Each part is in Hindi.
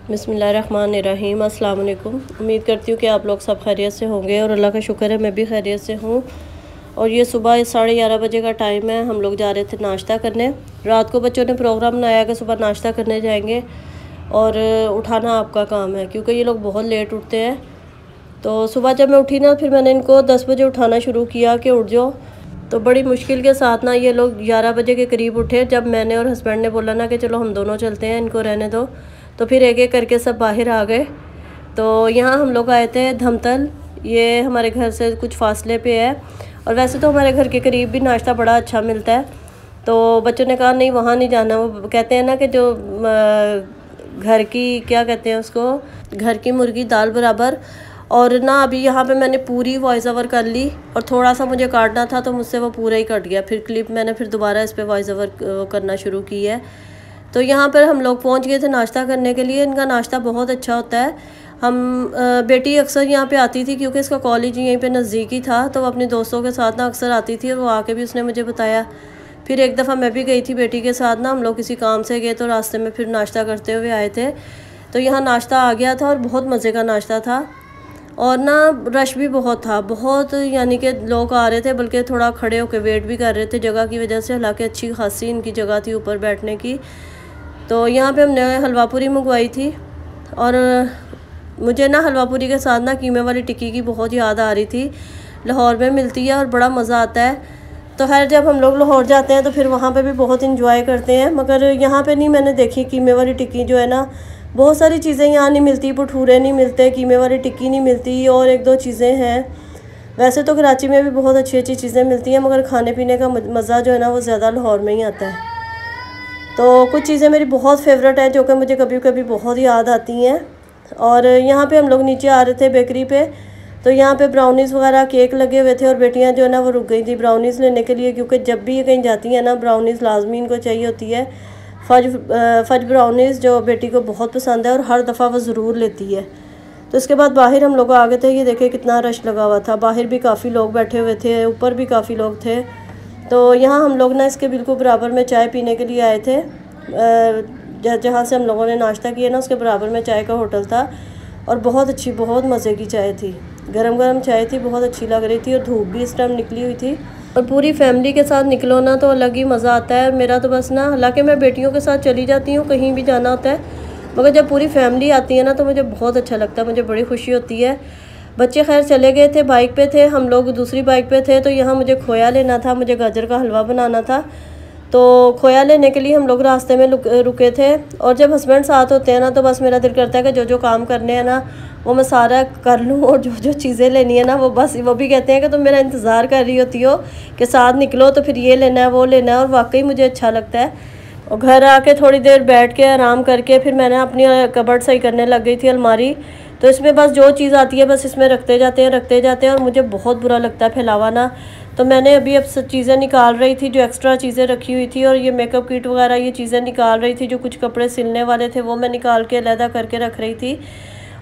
बिस्मिल्लाहिर्रहमानिर्रहीम। अस्सलाम वालेकुम। उम्मीद करती हूँ कि आप लोग सब खैरियत से होंगे और अल्लाह का शुक्र है मैं भी खैरियत से हूँ। और ये सुबह 11:30 बजे का टाइम है। हम लोग जा रहे थे नाश्ता करने। रात को बच्चों ने प्रोग्राम बनाया कि सुबह नाश्ता करने जाएंगे और उठाना आपका काम है क्योंकि ये लोग बहुत लेट उठते हैं। तो सुबह जब मैं उठी ना, फिर मैंने इनको 10 बजे उठाना शुरू किया कि उठ जाओ। तो बड़ी मुश्किल के साथ ना ये लोग 11 बजे के करीब उठे। जब मैंने और हस्बैंड ने बोला ना कि चलो हम दोनों चलते हैं, इनको रहने दो, तो फिर एक एक करके सब बाहर आ गए। तो यहाँ हम लोग आए थे धमतल। ये हमारे घर से कुछ फासले पे है और वैसे तो हमारे घर के करीब भी नाश्ता बड़ा अच्छा मिलता है। तो बच्चों ने कहा नहीं वहाँ नहीं जाना। वो कहते हैं ना कि जो घर की क्या कहते हैं उसको, घर की मुर्गी दाल बराबर। और ना अभी यहाँ पे मैंने पूरी वॉइस ओवर कर ली और थोड़ा सा मुझे काटना था तो मुझसे वो पूरा ही कट गया। फिर क्लिप मैंने फिर दोबारा इस पर वॉइस ओवर करना शुरू की है। तो यहाँ पर हम लोग पहुँच गए थे नाश्ता करने के लिए। इनका नाश्ता बहुत अच्छा होता है। हम बेटी अक्सर यहाँ पे आती थी क्योंकि इसका कॉलेज यहीं पे नज़दीक ही था, तो वो अपने दोस्तों के साथ ना अक्सर आती थी और वो आके भी उसने मुझे बताया। फिर एक दफ़ा मैं भी गई थी बेटी के साथ ना, हम लोग किसी काम से गए तो रास्ते में फिर नाश्ता करते हुए आए थे। तो यहाँ नाश्ता आ गया था और बहुत मज़े का नाश्ता था और ना रश भी बहुत था, बहुत यानी कि लोग आ रहे थे, बल्कि थोड़ा खड़े होकर वेट भी कर रहे थे जगह की वजह से। हालांकि अच्छी खासी इनकी जगह थी ऊपर बैठने की। तो यहाँ पे हमने हलवा पूरी मंगवाई थी और मुझे ना हलवा पूरी के साथ ना कीमे वाली टिक्की की बहुत याद आ रही थी। लाहौर में मिलती है और बड़ा मज़ा आता है। तो खैर जब हम लोग लाहौर जाते हैं तो फिर वहाँ पे भी बहुत इंजॉय करते हैं, मगर यहाँ पे नहीं मैंने देखी कीमे वाली टिक्की जो है ना। बहुत सारी चीज़ें यहाँ नहीं मिलती, भटूरे नहीं मिलते, कीमे वाली टिक्की नहीं मिलती और एक दो चीज़ें हैं। वैसे तो कराची में भी बहुत अच्छी अच्छी चीज़ें मिलती हैं, मगर खाने पीने का मज़ा जो है ना वो ज़्यादा लाहौर में ही आता है। तो कुछ चीज़ें मेरी बहुत फेवरेट हैं जो कि मुझे कभी कभी बहुत याद आती हैं। और यहाँ पे हम लोग नीचे आ रहे थे बेकरी पे, तो यहाँ पे ब्राउनीज़ वगैरह केक लगे हुए थे और बेटियाँ जो है ना वो रुक गई थी ब्राउनीज़ लेने के लिए, क्योंकि जब भी ये कहीं जाती हैं ना ब्राउनीज़ लाजमी इनको चाहिए होती है। फज ब्राउनीज़ जो बेटी को बहुत पसंद है और हर दफ़ा वो ज़रूर लेती है। तो इसके बाद बाहर हम लोग आ गए थे। ये देखे कितना रश लगा हुआ था, बाहर भी काफ़ी लोग बैठे हुए थे, ऊपर भी काफ़ी लोग थे। तो यहाँ हम लोग ना इसके बिल्कुल बराबर में चाय पीने के लिए आए थे। जहाँ से हम लोगों ने नाश्ता किया ना उसके बराबर में चाय का होटल था और बहुत अच्छी, बहुत मज़े की चाय थी। गरम गरम चाय थी, बहुत अच्छी लग रही थी और धूप भी इस टाइम निकली हुई थी। और पूरी फैमिली के साथ निकलो ना तो अलग ही मज़ा आता है। मेरा तो बस ना, हालांकि मैं बेटियों के साथ चली जाती हूँ कहीं भी जाना होता है, मगर जब पूरी फैमिली आती है ना तो मुझे बहुत अच्छा लगता है, मुझे बड़ी खुशी होती है। बच्चे खैर चले गए थे, बाइक पे थे, हम लोग दूसरी बाइक पे थे। तो यहाँ मुझे खोया लेना था, मुझे गाजर का हलवा बनाना था। तो खोया लेने के लिए हम लोग रास्ते में रुके थे। और जब हस्बैंड साथ होते हैं ना तो बस मेरा दिल करता है कि जो जो काम करने हैं ना वो मैं सारा कर लूँ, और जो जो चीज़ें लेनी है ना वो बस वो भी कहते हैं कि तुम मेरा इंतज़ार कर रही होती हो कि साथ निकलो तो फिर ये लेना है वो लेना है, और वाकई मुझे अच्छा लगता है। और घर आके थोड़ी देर बैठ के आराम करके फिर मैंने अपनी कबर्ड सही करने लग गई थी, अलमारी। तो इसमें बस जो चीज़ आती है बस इसमें रखते जाते हैं और मुझे बहुत बुरा लगता है फैलावा ना। तो मैंने अभी अब सब चीज़ें निकाल रही थी, जो एक्स्ट्रा चीज़ें रखी हुई थी, और ये मेकअप किट वगैरह ये चीज़ें निकाल रही थी। जो कुछ कपड़े सिलने वाले थे वो मैं निकाल के अलहदा करके रख रही थी।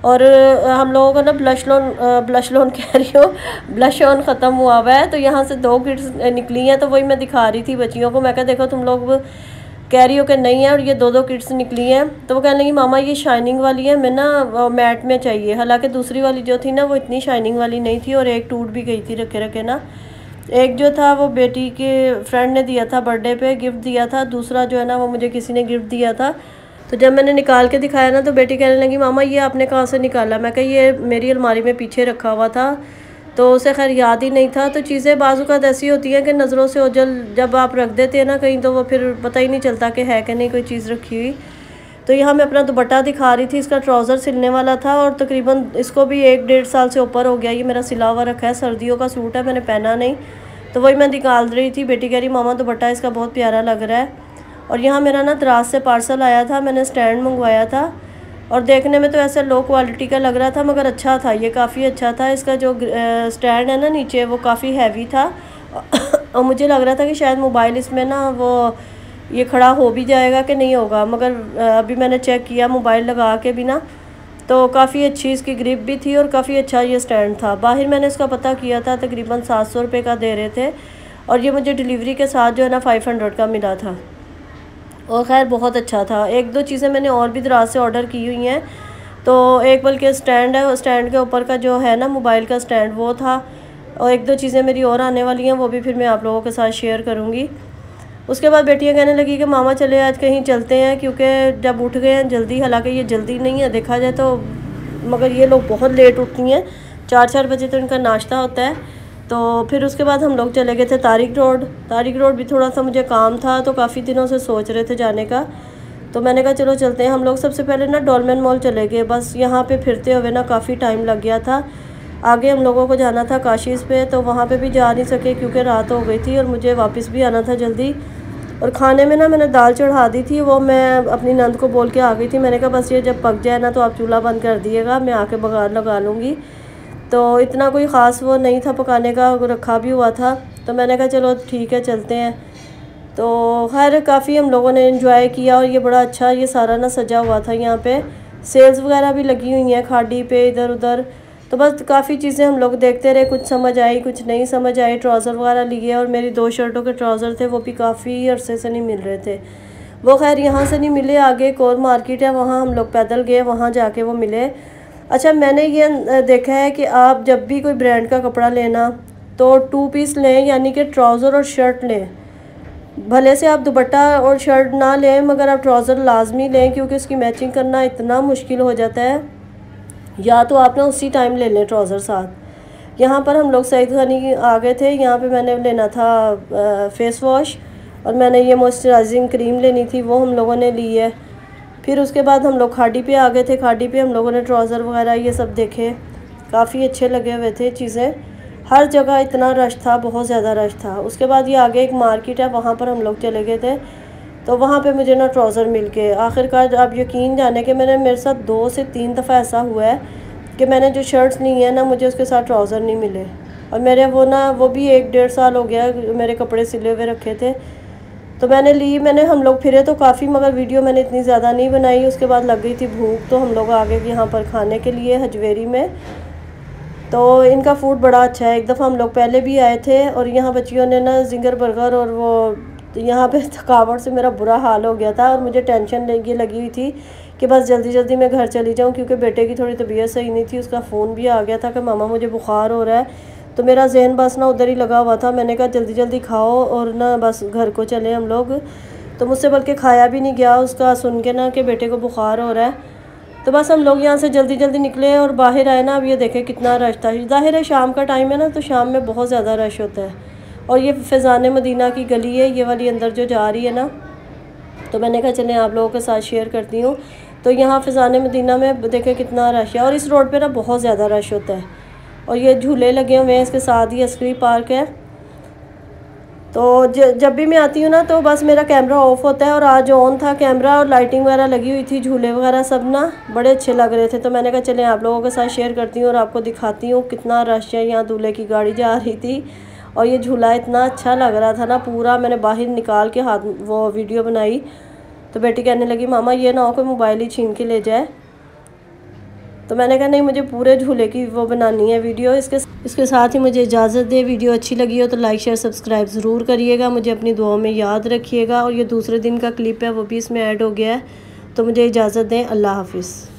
और हम लोगों का ना ब्लश लोन कह रही हूँ, ब्लश ऑन ख़त्म हुआ है। तो यहाँ से 2 किट्स निकली हैं, तो वही मैं दिखा रही थी बच्चियों को। मैं कहा देखो तुम लोग कह रही हो कि नहीं है, और ये 2 किट्स निकली हैं। तो वो कहने लगी मामा ये शाइनिंग वाली है, मैं ना मैट में चाहिए। हालांकि दूसरी वाली जो थी ना वो इतनी शाइनिंग वाली नहीं थी और एक टूट भी गई थी रखे रखे ना। एक जो था वो बेटी के फ्रेंड ने दिया था, बर्थडे पे गिफ्ट दिया था। दूसरा जो है ना वो मुझे किसी ने गिफ्ट दिया था। तो जब मैंने निकाल के दिखाया ना तो बेटी कहने लगी मामा ये आपने कहाँ से निकाला। मैं कहा ये मेरी अलमारी में पीछे रखा हुआ था। तो उसे खैर याद ही नहीं था। तो चीज़ें बाज़ुकात ऐसी होती हैं कि नज़रों से ओझल जब आप रख देते हैं ना कहीं, तो वो फिर पता ही नहीं चलता कि है कि नहीं कोई चीज़ रखी हुई। तो यहाँ मैं अपना दुपट्टा दिखा रही थी, इसका ट्राउज़र सिलने वाला था और तकरीबन इसको भी 1-1.5 साल से ऊपर हो गया। ये मेरा सिला हुआ रखा है, सर्दियों का सूट है, मैंने पहना नहीं। तो वही मैं निकाल रही थी। बेटी कह रही मामा दुपट्टा इसका बहुत प्यारा लग रहा है। और यहाँ मेरा ना दराज से पार्सल आया था, मैंने स्टैंड मंगवाया था और देखने में तो ऐसे लो क्वालिटी का लग रहा था मगर अच्छा था, ये काफ़ी अच्छा था। इसका जो स्टैंड है ना नीचे वो काफ़ी हैवी था और मुझे लग रहा था कि शायद मोबाइल इसमें ना वो ये खड़ा हो भी जाएगा कि नहीं होगा, मगर अभी मैंने चेक किया मोबाइल लगा के भी ना, तो काफ़ी अच्छी इसकी ग्रिप भी थी और काफ़ी अच्छा ये स्टैंड था। बाहर मैंने इसका पता किया था, तकरीबन 700 रुपये का दे रहे थे और ये मुझे डिलीवरी के साथ जो है ना 500 का मिला था। और ख़ैर बहुत अच्छा था। एक दो चीज़ें मैंने और भी दराज से ऑर्डर की हुई हैं। तो एक बल्कि स्टैंड है, स्टैंड के ऊपर का जो है ना मोबाइल का स्टैंड, वो था। और एक दो चीज़ें मेरी और आने वाली हैं, वो भी फिर मैं आप लोगों के साथ शेयर करूँगी। उसके बाद बेटियां कहने लगी कि मामा चले आज कहीं चलते हैं, क्योंकि जब उठ गए हैं जल्दी, हालांकि ये जल्दी नहीं है देखा जाए तो, मगर ये लोग बहुत लेट उठती हैं, 4-4 बजे तो इनका नाश्ता होता है। तो फिर उसके बाद हम लोग चले गए थे तारिक रोड। तारिक रोड भी थोड़ा सा मुझे काम था, तो काफ़ी दिनों से सोच रहे थे जाने का, तो मैंने कहा चलो चलते हैं। हम लोग सबसे पहले ना डोलमेन मॉल चले गए। बस यहाँ पे फिरते हुए ना काफ़ी टाइम लग गया था। आगे हम लोगों को जाना था काशीज़ पे, तो वहाँ पे भी जा नहीं सके क्योंकि रात हो गई थी और मुझे वापस भी आना था जल्दी। और खाने में ना मैंने दाल चढ़ा दी थी, वो मैं अपनी नंद को बोल के आ गई थी। मैंने कहा बस ये जब पक जाए ना तो आप चूल्हा बंद कर दिएगा, मैं आके बघार लगा लूँगी। तो इतना कोई ख़ास वो नहीं था पकाने का, रखा भी हुआ था। तो मैंने कहा चलो ठीक है चलते हैं। तो खैर काफ़ी हम लोगों ने एंजॉय किया। और ये बड़ा अच्छा ये सारा ना सजा हुआ था, यहाँ पे सेल्स वगैरह भी लगी हुई हैं खाड़ी पे इधर उधर। तो बस काफ़ी चीज़ें हम लोग देखते रहे, कुछ समझ आई कुछ नहीं समझ आई। ट्राउज़र वगैरह लिए, और मेरी 2 शर्टों के ट्राउज़र थे, वो भी काफ़ी अरसे से नहीं मिल रहे थे। वो खैर यहाँ से नहीं मिले, आगे एक और मार्केट है वहाँ हम लोग पैदल गए, वहाँ जाके वो मिले। अच्छा, मैंने ये देखा है कि आप जब भी कोई ब्रांड का कपड़ा लेना तो 2 पीस लें, यानी कि ट्राउज़र और शर्ट लें। भले से आप दुपट्टा और शर्ट ना लें, मगर आप ट्राउज़र लाजमी लें, क्योंकि उसकी मैचिंग करना इतना मुश्किल हो जाता है। या तो आप ना उसी टाइम ले लें ट्राउज़र साथ। यहाँ पर हम लोग सईद गनी आ गए थे। यहाँ पे मैंने लेना था फेस वॉश, और मैंने ये मॉइस्चराइजिंग क्रीम लेनी थी, वो हम लोगों ने ली है। फिर उसके बाद हम लोग खाड़ी पे आ गए थे। खाड़ी पे हम लोगों ने ट्राउज़र वगैरह ये सब देखे, काफ़ी अच्छे लगे हुए थे चीज़ें। हर जगह इतना रश था, बहुत ज़्यादा रश था। उसके बाद ये आगे एक मार्केट है, वहाँ पर हम लोग चले गए थे। तो वहाँ पे मुझे ना ट्राउज़र मिल के आखिरकार, आप यकीन जाने कि मेरे साथ 2 से 3 दफ़ा ऐसा हुआ है कि मैंने जो शर्ट्स ली हैं ना, मुझे उसके साथ ट्राउज़र नहीं मिले। और मेरे वो भी 1-1.5 साल हो गया मेरे कपड़े सिले हुए रखे थे। तो मैंने हम लोग फिरे तो काफ़ी, मगर वीडियो मैंने इतनी ज़्यादा नहीं बनाई। उसके बाद लग गई थी भूख, तो हम लोग आ गए यहाँ पर खाने के लिए हजवेरी में। तो इनका फूड बड़ा अच्छा है। एक दफ़ा हम लोग पहले भी आए थे, और यहाँ बच्चियों ने ना जिंगर बर्गर, और वो यहाँ पे थकावट से मेरा बुरा हाल हो गया था। और मुझे टेंशन ये लगी हुई थी कि बस जल्दी जल्दी मैं घर चली जाऊँ, क्योंकि बेटे की थोड़ी तबीयत सही नहीं थी। उसका फ़ोन भी आ गया था कि मामा मुझे बुखार हो रहा है। तो मेरा जहन बस ना उधर ही लगा हुआ था। मैंने कहा जल्दी जल्दी खाओ और ना बस घर को चले हम लोग। तो मुझसे बल्कि खाया भी नहीं गया उसका सुन के ना कि बेटे को बुखार हो रहा है। तो बस हम लोग यहाँ से जल्दी जल्दी निकले और बाहर आए ना। अब ये देखें कितना रश था। ज़ाहिर है शाम का टाइम है ना, तो शाम में बहुत ज़्यादा रश होता है। और ये फैज़ान मदीना की गली है, ये वाली अंदर जो जा रही है ना, तो मैंने कहा चलें आप लोगों के साथ शेयर करती हूँ। तो यहाँ फैज़ान मदीना में देखें कितना रश है, और इस रोड पे ना बहुत ज़्यादा रश होता है। और ये झूले लगे हुए हैं, इसके साथ ही अस्करी पार्क है। तो जब भी मैं आती हूँ ना, तो बस मेरा कैमरा ऑफ होता है, और आज ऑन था कैमरा, और लाइटिंग वगैरह लगी हुई थी, झूले वगैरह सब ना बड़े अच्छे लग रहे थे। तो मैंने कहा चलें आप लोगों के साथ शेयर करती हूँ और आपको दिखाती हूँ कितना रश है। यहाँ दूल्हे की गाड़ी जा रही थी, और ये झूला इतना अच्छा लग रहा था ना पूरा। मैंने बाहर निकाल के हाथ वो वीडियो बनाई, तो बेटी कहने लगी मामा ये ना हो कोई मोबाइल ही छीन के ले जाए। तो मैंने कहा नहीं, मुझे पूरे झूले की वो बनानी है वीडियो। इसके साथ ही मुझे इजाज़त दे। वीडियो अच्छी लगी हो तो लाइक शेयर सब्सक्राइब ज़रूर करिएगा, मुझे अपनी दुआओं में याद रखिएगा। और ये दूसरे दिन का क्लिप है, वो भी इसमें ऐड हो गया है। तो मुझे इजाज़त दें, अल्लाह हाफिज़।